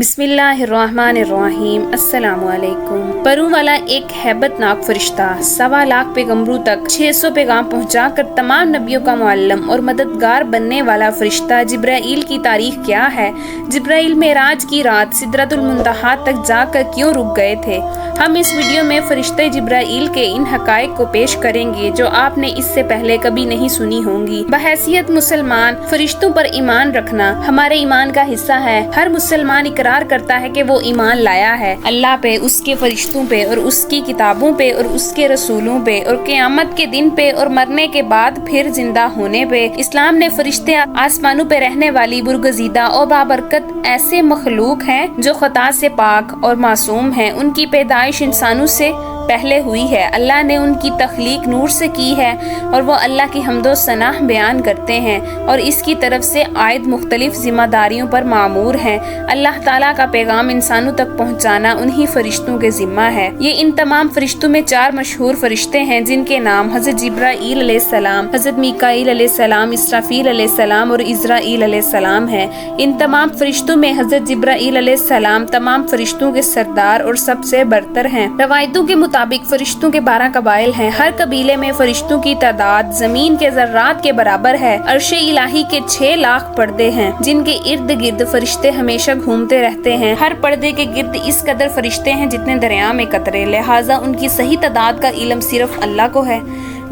बिस्मिल्लाहिर्रहमानिर्रहीम। अस्सलाम वालेकुम। परों वाला एक हैबतनाक फरिश्ता 1.25 लाख पैगम्बरों तक 600 पैगाम पहुंचाकर तमाम नबियों का मुअल्लिम और मददगार बनने वाला फरिश्ता जिब्राईल की तारीख क्या है? जिब्राईल मेराज की रात सिदरतुल मुंतहा तक जाकर क्यों रुक गए थे? हम इस वीडियो में फरिश्ते जिब्राईल के इन हकायक को पेश करेंगे जो आपने इससे पहले कभी नहीं सुनी होंगी। बहैसियत मुसलमान, फरिश्तों पर ईमान रखना हमारे ईमान का हिस्सा है। हर मुसलमान इकरार करता है कि वो ईमान लाया है अल्लाह पे, उसके फरिश्तों पे और उसकी किताबों पे और उसके रसूलों पे और क़यामत के दिन पे और मरने के बाद फिर जिंदा होने पे। इस्लाम ने फरिश्ते आसमानों पे रहने वाली बुरगजीदा और बाबरकत ऐसे मखलूक हैं जो खता से पाक और मासूम हैं। उनकी पैदाइश इंसानों से पहले हुई है। अल्लाह ने उनकी तख्लीक नूर से की है और वो अल्लाह की हम्दो सनाह बयान करते हैं और इसकी तरफ से आयद मुख्तलिफ जिम्मेदारियों पर मामूर हैं। अल्लाह ताला का पैगाम इंसानों तक पहुँचाना उन्हीं फरिश्तों के जिम्मा है। ये इन तमाम फरिश्तों में 4 मशहूर फरिश्ते हैं जिनके नाम हज़रत जिब्राईल अलैहिस्सलाम, हज़रत मीकाईल अलैहिस्सलाम, इसराफील अलैहिस्सलाम और इज़राईल अलैहिस्सलाम हैं। इन तमाम फरिश्तों में हज़रत जिब्राईल अलैहिस्सलाम तमाम फरिश्तों के सरदार और सबसे बरतर हैं। रवायतों के मुताबिक फरिश्तों के 12 कबाइल हैं। हर कबीले में फरिश्तों की तादाद जमीन के ज़र्रात के बराबर है। अर्श इलाही के 6 लाख पर्दे हैं जिनके इर्द गिर्द फरिश्ते हमेशा घूमते रहते हैं। हर पर्दे के गिर्द इस कदर फरिश्ते हैं जितने दरिया में कतरे, लिहाजा उनकी सही तादाद का इल्म सिर्फ अल्लाह को है।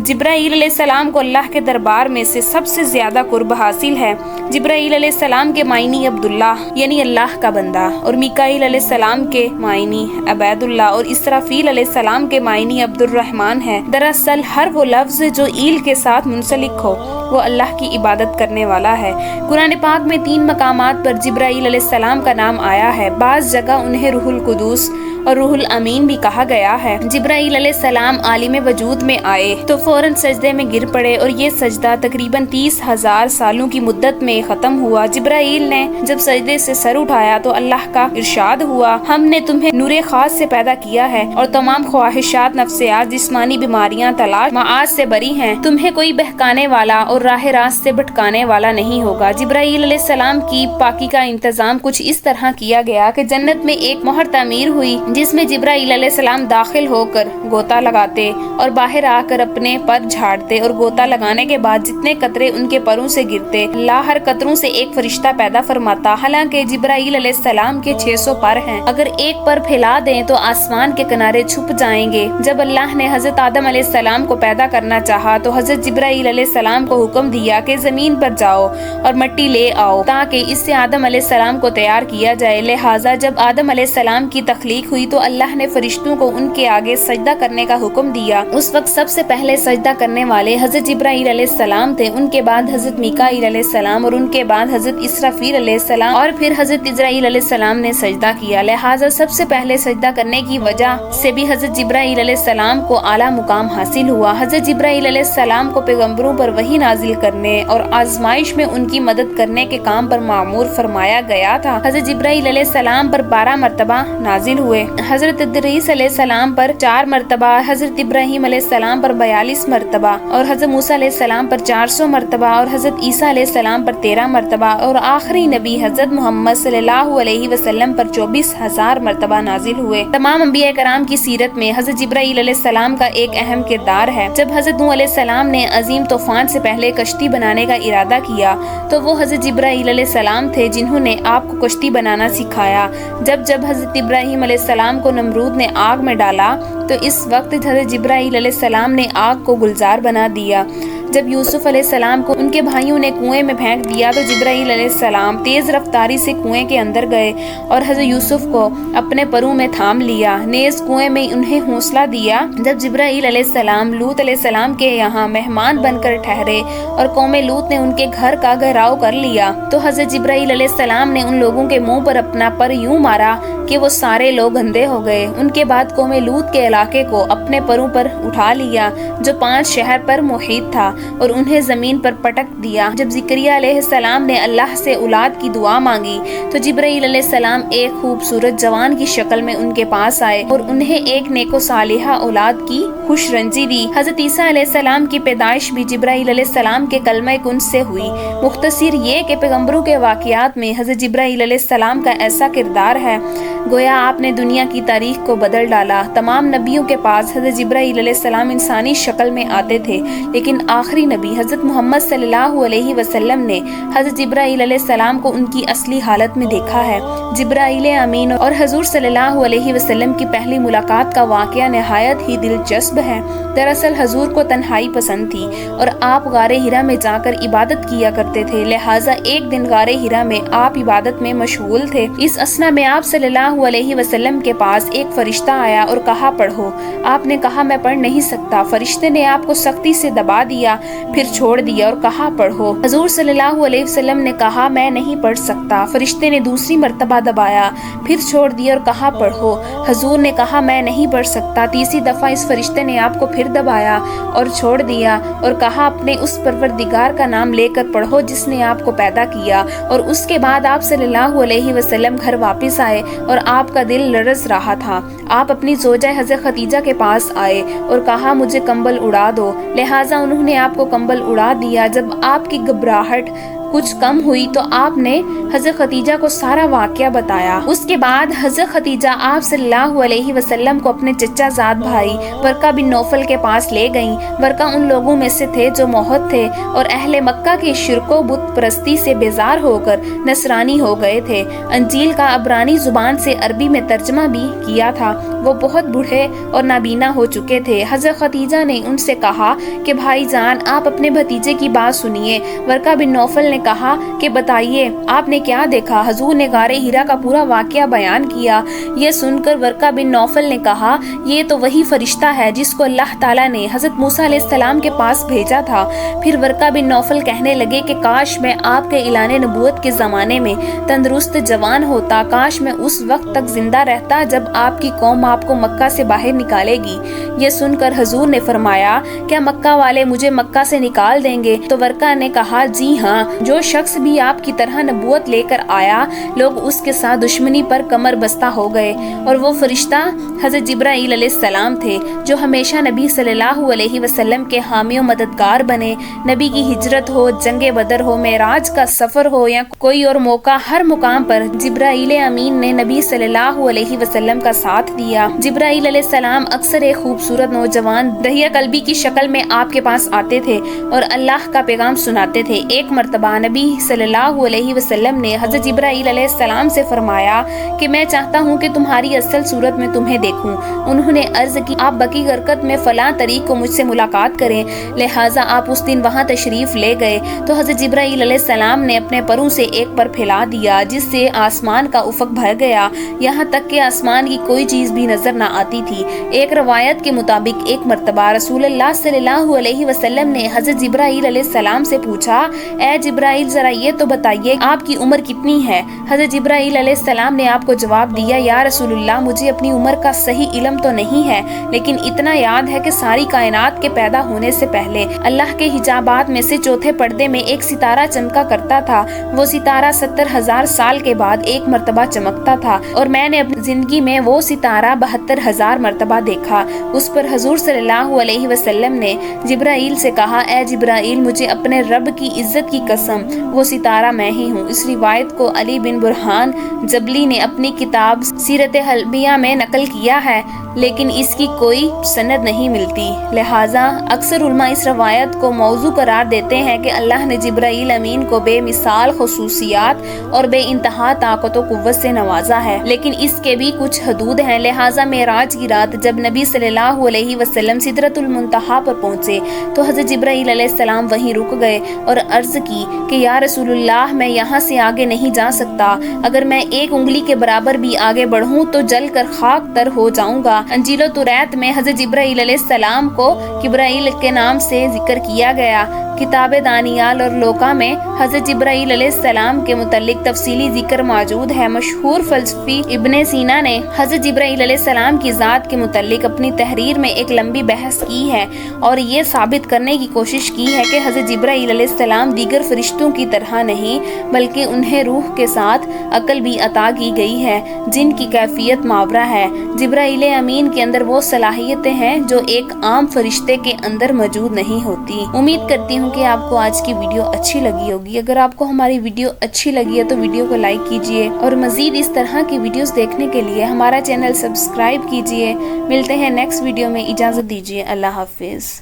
जिब्राईल अलैहिस्सलाम को अल्लाह के दरबार में से सबसे ज्यादा कुर्ब हासिल है। जिब्राईल अलैहिस्सलाम के मायनी अब्दुल्ला यानी अल्लाह का बंदा और मीकाईल अलैहिस्सलाम के मायनी अबैदुल्ला और इसराफील अलैहिस्सलाम के मायनी अब्दुर्रहमान है। दरअसल हर वो लफ्ज जो ईल के साथ मुंसलिक हो वो अल्लाह की इबादत करने वाला है। कुरान पाक में 3 मकामात पर जिब्राईल अलैहिस्सलाम का नाम आया है। बाज़ जगह उन्हें रूहुल कुदूस और रूहुल अमीन भी कहा गया है। जिब्राईल अलैहिस्सलाम आलिम वजूद में आए तो फौरन सजदे में गिर पड़े और ये सजदा तकरीबन 30,000 सालों की मुद्दत में खत्म हुआ। जिब्राईल ने जब सजदे से सर उठाया तो अल्लाह का इरशाद हुआ, हमने तुम्हें नूरे खास से पैदा किया है और तमाम ख्वाहिशात, नफ्सियात, जिस्मानी बीमारियां, तलाश, माआज से बरी हैं। तुम्हें कोई बहकाने वाला और राह रास्त से भटकाने वाला नहीं होगा। जिब्राईल अलैहिस्सलाम की पाकी का इंतजाम कुछ इस तरह किया गया कि जन्नत में एक मोहर तामीर हुई जिसमें जिब्राईल अलैहिस्सलाम दाखिल होकर गोता लगाते और बाहर आकर अपने पर झाड़ते और गोता लगाने के बाद जितने कतरे उनके परों से गिरते अल्लाह हर कतरों से एक फरिश्ता पैदा फरमाता। हालांकि जिब्राईल अलैहिस्सलाम के 600 पर हैं। अगर एक पर फैला दें तो आसमान के किनारे छुप जाएंगे। जब अल्लाह ने हजरत आदम अलैहिस्सलाम को पैदा करना चाहा तो हजरत जिब्राईल अलैहिस्सलाम को हुक्म दिया कि जमीन पर जाओ और मिट्टी ले आओ ताकि इससे आदम अलैहिस्सलाम को तैयार किया जाए। लिहाजा जब आदम अलैहिस्सलाम की तख्लीक हुई तो अल्लाह ने फरिश्तों को उनके आगे सजदा करने का हुक्म दिया। उस वक्त सबसे पहले सजदा करने वाले हजरत जिब्राईल अलैहिस्सलाम थे, उनके बाद हजरत मीकाईल अलैहिस्सलाम और उनके बाद हजरत इसराफील अलैहिस्सलाम और फिर हजरत इज़राईल अलैहिस्सलाम ने सजदा किया। लिहाजा सबसे पहले सजदा करने की वजह से भी हजरत जिब्राईल अलैहिस्सलाम को आला मुकाम हासिल हुआ। हजरत जिब्राईल अलैहिस्सलाम को पैगम्बरों पर वही नाजिल करने और आजमाइश में उनकी मदद करने के काम पर मामूर फरमाया गया था। हजरत जिब्राईल अलैहिस्सलाम पर 12 मरतबा नाजिल हुए, हजरत इदरीस अलैहिस्सलाम पर 4 मरतबा, हजरत इब्राहीम अलैहिस्सलाम पर 42 मरतबा और हजरत मूसा अलैहिस्सलाम पर 400 मरतबा और हजरत ईसा अलैहिस्सलाम पर 13 मरतबा और आखिरी नबी हजरत मोहम्मद सल्लल्लाहु अलैहि वसल्लम पर 24,000 मरतबा नाजिल हुए। तमाम अंबिया कराम की सीरत में हजरत जिब्राईल अलैहिस्सलाम का एक अहम किरदार है। जब हजरत नूह अलैहिस्सलाम ने अजीम तूफान से पहले कश्ती बनाने का इरादा किया तो वो हजरत जिब्राईल अलैहिस्सलाम थे जिन्होंने आपको कश्ती बनाना सिखाया। जब हजरत इब्राहीम अलैहिस्सलाम को नमरूद ने आग में डाला तो इस वक्त हजरत जिब्राईल अलैहिस्सलाम ने आग को गुलजार बना दिया। जब यूसुफ अलैहिस्सलाम को उनके भाइयों ने कुएं में फेंक दिया तो जिब्राईल अलैहिस्सलाम तेज रफ्तारी से कुएं के अंदर गए और हजरत यूसुफ को अपने परों में थाम लिया। नेज़ कुएं में उन्हें हौसला दिया। जब जिब्राईल अलैहिस्सलाम लूत अलैहिस्सलाम के यहाँ मेहमान बनकर ठहरे और कौमे लूत ने उनके घर का घेराव कर लिया तो हजरत जिब्राईल अलैहिस्सलाम ने उन लोगों के मुंह पर अपना पर यूं मारा کہ وہ سارے لوگ اندھے ہو گئے۔ ان کے بعد قوم لوط کے علاقے کو اپنے پروں پر اٹھا لیا جو 5 شہر پر محیط تھا اور انہیں زمین پر پٹک دیا۔ جب زکریا علیہ السلام نے اللہ سے اولاد کی دعا مانگی تو جبرائیل علیہ السلام ایک خوبصورت جوان کی شکل میں ان کے پاس آئے اور انہیں ایک نیک و صالحہ اولاد کی خوش رنجی دی۔ حضرت عیسیٰ علیہ السلام کی پیدائش بھی جبرائیل علیہ السلام کے کلمہ کنز سے ہوئی۔ مختصر یہ کہ پیغمبروں کے واقعات میں حضرت جبرائیل علیہ السلام کا ایسا کردار ہے گویا آپ نے دنیا کی تاریخ کو بدل ڈالا۔ تمام نبیوں کے پاس حضرت جبرائیل علیہ السلام انسانی شکل میں آتے تھے، لیکن آخری نبی حضرت محمد صلی اللہ علیہ وسلم نے حضرت جبرائیل علیہ السلام کو ان کی اصلی حالت میں دیکھا ہے۔ جبرائیل امین اور حضور صلی اللہ علیہ وسلم کی پہلی ملاقات کا واقعہ نہایت ہی دلچسپ ہے۔ دراصل حضور کو تنہائی پسند تھی اور آپ غار ہرا میں جا کر عبادت کیا کرتے تھے، لہٰذا ایک دن غار ہرا میں آپ عبادت میں مشغول تھے۔ اس اثنا میں آپ صلی اللہ علیہ وسلم کے پاس ایک فرشتہ آیا اور کہا پڑھو۔ آپ نے کہا میں پڑھ نہیں سکتا۔ فرشتے نے آپ کو سختی سے دبا دیا، پھر چھوڑ دیا اور کہا پڑھو۔ حضور صلی اللہ علیہ وسلم نے کہا میں نہیں پڑھ سکتا۔ فرشتے نے دوسری مرتبہ دبایا، پھر چھوڑ دیا اور کہا پڑھو۔ حضور نے کہا میں نہیں پڑھ سکتا۔ تیسری دفعہ اس فرشتے نے آپ کو پھر دبایا اور چھوڑ دیا اور کہا اپنے اس پروردگار کا نام لے کر پڑھو جس نے آپ کو پیدا کیا۔ اور اس کے بعد آپ صلی اللہ علیہ وسلم گھر واپس آئے اور آپ کا دل لرز رہا تھا۔ آپ اپنی زوجہ حضرت خدیجہ کے پاس آئے اور کہا مجھے کمبل اڑا دو، لہٰذا انہوں نے آپ کو کمبل اڑا دیا۔ جب آپ کی گھبراہٹ کچھ کم ہوئی تو آپ نے حضرت خدیجہ کو سارا واقعہ بتایا۔ اس کے بعد حضرت خدیجہ آپ صلی اللہ علیہ وسلم کو اپنے چچا زاد بھائی ورقہ بن نوفل کے پاس لے گئیں۔ ورقہ ان لوگوں میں سے تھے جو موحد تھے اور اہل مکہ کی شرک و بت پرستی سے بیزار ہو کر نصرانی ہو گئے تھے۔ انجیل کا عبرانی زبان سے عربی میں ترجمہ بھی کیا تھا۔ وہ بہت بوڑھے اور نابینا ہو چکے تھے۔ حضرت خدیجہ نے ان سے کہا کہ بھائی جان آپ اپنے بھتیجے کی بات سنیے۔ ورقہ بن نوفل نے کہا کہ بتائیے آپ نے کیا دیکھا؟ حضور نے غار ہرا کا پورا واقعہ بیان کیا۔ یہ سن کر ورقہ بن نوفل نے کہا یہ تو وہی فرشتہ ہے جس کو اللہ تعالیٰ نے حضرت موسیٰ علیہ السلام کے پاس بھیجا تھا۔ پھر ورقہ بن نوفل کہنے لگے کہ کاش میں آپ کے اعلان نبوت کے زمانے میں تندرست جوان ہوتا، کاش میں اس وقت تک زندہ رہتا جب آپ کی قوم آپ کو مکہ سے باہر نکالے گی۔ یہ سن کر حضور نے فرمایا کیا مکہ والے مجھے مکہ سے نکال دیں گے؟ تو ورقہ نے کہا جی ہاں، جو شخص بھی آپ کی طرح نبوت لے کر آیا لوگ اس کے ساتھ دشمنی پر کمر بستہ ہو گئے، اور وہ فرشتہ حضرت جبرائیل علیہ السلام تھے جو ہمیشہ نبی صلی اللہ علیہ وسلم کے حامی و مددگار بنے۔ نبی کی ہجرت ہو، جنگ بدر ہو، معراج کا سفر ہو یا کوئی اور موقع، ہر مقام پر جبرائیل امین نے نبی صلی اللہ علیہ وسلم کا ساتھ دیا۔ جبرائیل علیہ السلام اکثر ایک خوبصورت نوجوان دہیہ قلبی کی شکل میں آپ کے پاس آتے تھے اور اللہ کا پیغام سناتے تھے۔ ایک مرتبہ نبی صلی اللہ علیہ وسلم نے حضرت جبرائیل علیہ السلام سے فرمایا کہ میں چاہتا ہوں کہ تمہاری اصل صورت میں تمہیں دیکھوں۔ انہوں نے عرض کی آپ بقی غرقت میں فلاں طریق کو مجھ سے ملاقات کریں، لہٰذا آپ اس دن وہاں تشریف لے گئے تو حضرت جبرائیل علیہ السلام نے اپنے پروں سے ایک پر پھیلا دیا جس سے آسمان کا افق بھر گیا، یہاں تک کہ آسمان کی کوئی چیز بھی نظر نہ آتی تھی۔ ایک روایت کے مطابق ایک مرتبہ رسول اللہ صلی اللہ علیہ وسلم نے حضرت جبرائیل علیہ السلام سے پوچھا اے جبرائیل ذرا یہ تو بتائیے آپ کی عمر کتنی ہے؟ حضرت جبرائیل علیہ السلام نے آپ کو جواب دیا یا رسول اللہ مجھے اپنی عمر کا صحیح علم تو نہیں ہے، لیکن اتنا یاد ہے کہ ساری کائنات کے پیدا ہونے سے پہلے اللہ کے حجابات میں سے چوتھے پردے میں ایک ستارہ چمکا کرتا تھا۔ وہ ستارہ 70,000 سال کے بعد ایک مرتبہ چمکتا تھا اور میں نے اپنی زندگی میں وہ ستارہ 72,000 مرتبہ دیکھا۔ اس پر حضور صلی اللہ علیہ وسلم نے جبرائیل سے کہا اے جبرائیل مجھے اپنے رب کی عزت کی قسم وہ ستارہ میں ہی ہوں۔ اس روایت کو علی بن برہان جبلی نے اپنی کتاب سیرت حلبیہ میں نقل کیا ہے، لیکن اس کی کوئی سند نہیں ملتی، لہٰذا اکثر علماء اس روایت کو موضوع قرار دیتے ہیں کہ اللہ نے جبرائیل امین کو بے مثال خصوصیات اور بے انتہا طاقت و قوت سے نوازا ہے، لیکن اس کے بھی کچھ حدود ہیں۔ لہٰذا معراج کی رات جب نبی صلی اللہ علیہ وسلم سدرۃ المنتہا پر پہنچے تو حضرت جبرائیل علیہ السلام وہیں رک گئے اور عرض کی کہ یا رسول اللہ میں یہاں سے آگے نہیں جا سکتا، اگر میں ایک انگلی کے برابر بھی آگے بڑھوں تو جل کر خاک تر ہو جاؤں گا۔ انجیل و توریت میں حضرت جبرائیل علیہ السلام کو جبرائیل کے نام سے ذکر کیا گیا۔ किताब दानियाल और लोका में हज़रत जिब्राईल अलैहिस्सलाम के मुतल्लिक तफसीली जिक्र मौजूद है। मशहूर फलसफी इब्ने सीना ने हज़रत जिब्राईल अलैहिस्सलाम की ज़ात के मुतल्लिक अपनी तहरीर में एक लंबी बहस की है और ये साबित करने की कोशिश की है कि हज़रत जिब्राईल अलैहिस्सलाम दीगर फरिश्तों की तरह नहीं, बल्कि उन्हें रूह के साथ अकल भी अता की गई है जिनकी कैफियत मावरा है। जिब्राईल अमीन के अंदर वो सलाहियतें हैं जो एक आम फरिश्ते के अंदर मौजूद नहीं होती। उम्मीद करती हूँ कि आपको आज की वीडियो अच्छी लगी होगी। अगर आपको हमारी वीडियो अच्छी लगी है तो वीडियो को लाइक कीजिए और मज़ीद इस तरह की वीडियोस देखने के लिए हमारा चैनल सब्सक्राइब कीजिए। मिलते हैं नेक्स्ट वीडियो में, इजाज़त दीजिए। अल्लाह हाफिज़।